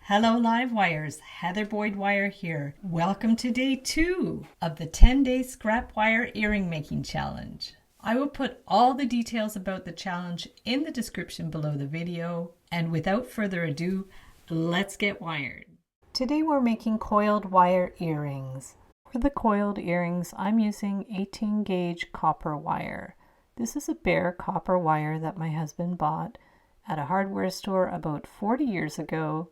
Hello Live Wires, Heather Boyd Wire here. Welcome to day 2 of the 10-day scrap wire earring making challenge. I will put all the details about the challenge in the description below the video, and without further ado, let's get wired. Today we're making coiled wire earrings. For the coiled earrings, I'm using 18 gauge copper wire. This is a bare copper wire that my husband bought at a hardware store about 40 years ago.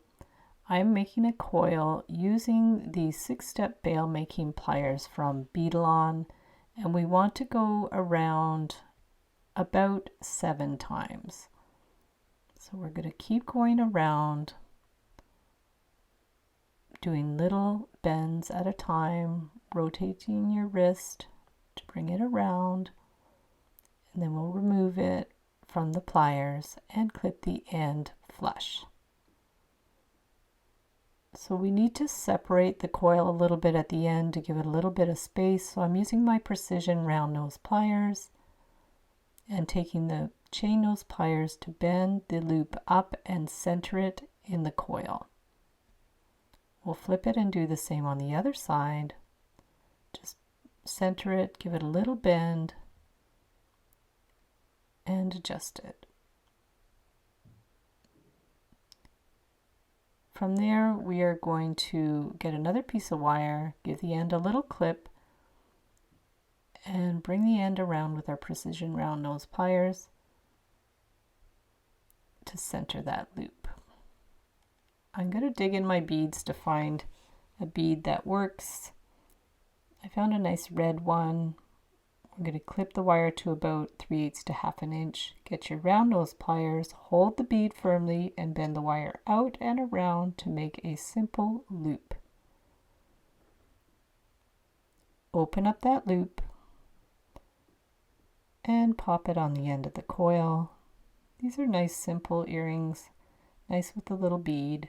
I'm making a coil using the 6-step bail making pliers from Beadalon, and we want to go around about 7 times. So we're going to keep going around, doing little bends at a time, rotating your wrist to bring it around, and then we'll remove it from the pliers and clip the end flush. So we need to separate the coil a little bit at the end to give it a little bit of space. So I'm using my precision round nose pliers and taking the chain nose pliers to bend the loop up and center it in the coil. We'll flip it and do the same on the other side. Just center it, give it a little bend, and adjust it. From there, we are going to get another piece of wire, give the end a little clip, and bring the end around with our precision round nose pliers to center that loop. I'm going to dig in my beads to find a bead that works. I found a nice red one. I'm going to clip the wire to about 3/8 to 1/2 inch. Get your round nose pliers, hold the bead firmly, and bend the wire out and around to make a simple loop. Open up that loop and pop it on the end of the coil. These are nice simple earrings, nice with the little bead.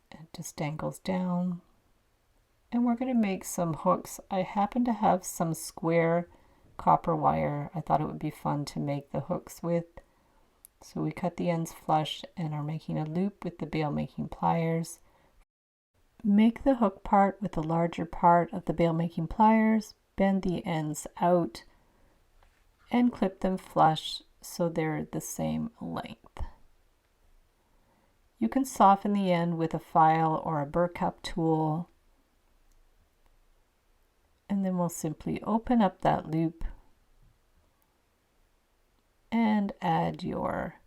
It just dangles down. And we're going to make some hooks. I happen to have some square copper wire. I thought it would be fun to make the hooks with. So we cut the ends flush and are making a loop with the bail making pliers. Make the hook part with the larger part of the bail making pliers, bend the ends out, and clip them flush so they're the same length. You can soften the end with a file or a burr cup tool. And then we'll simply open up that loop and add your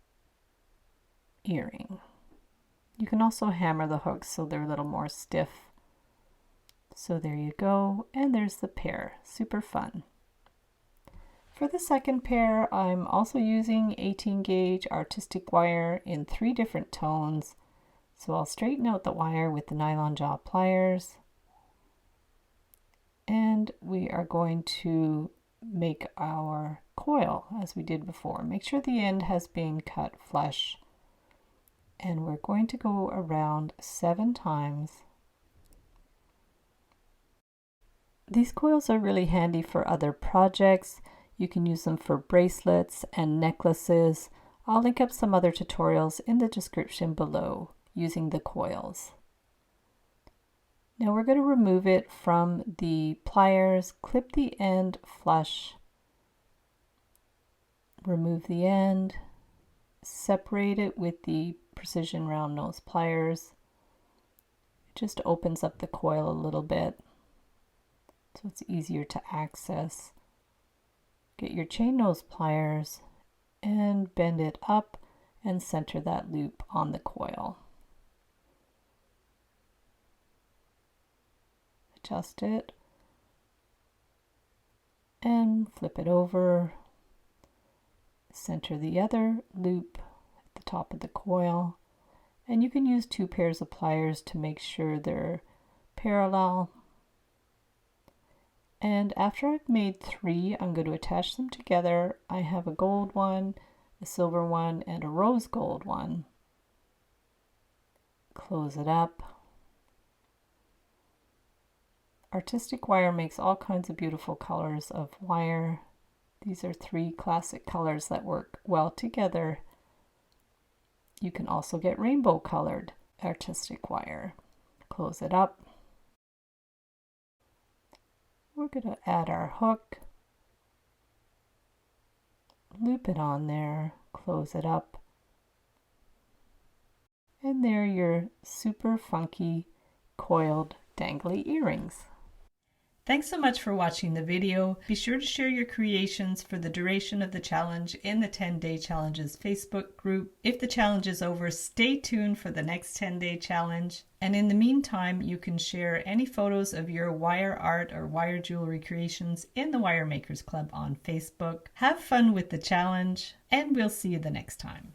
earring. You can also hammer the hooks so they're a little more stiff. So there you go, and there's the pair. Super fun. For the second pair, I'm also using 18 gauge artistic wire in 3 different tones. So I'll straighten out the wire with the nylon jaw pliers. And we are going to make our coil as we did before. Make sure the end has been cut flush. And we're going to go around 7 times. These coils are really handy for other projects. You can use them for bracelets and necklaces. I'll link up some other tutorials in the description below using the coils. Now we're going to remove it from the pliers, clip the end flush, remove the end, separate it with the precision round nose pliers. It just opens up the coil a little bit so it's easier to access. Get your chain nose pliers and bend it up and center that loop on the coil. Adjust it and flip it over, center the other loop at the top of the coil, and you can use 2 pairs of pliers to make sure they're parallel. And after I've made 3, I'm going to attach them together. I have a gold one, a silver one, and a rose gold one. Close it up. Artistic wire makes all kinds of beautiful colors of wire. These are 3 classic colors that work well together. You can also get rainbow colored artistic wire. Close it up. We're going to add our hook, loop it on there, close it up, and there are your super funky coiled dangly earrings. Thanks so much for watching the video. Be sure to share your creations for the duration of the challenge in the 10-Day Challenges Facebook group. If the challenge is over, stay tuned for the next 10-day challenge. And in the meantime, you can share any photos of your wire art or wire jewelry creations in the Wire Makers Club on Facebook. Have fun with the challenge, and we'll see you the next time.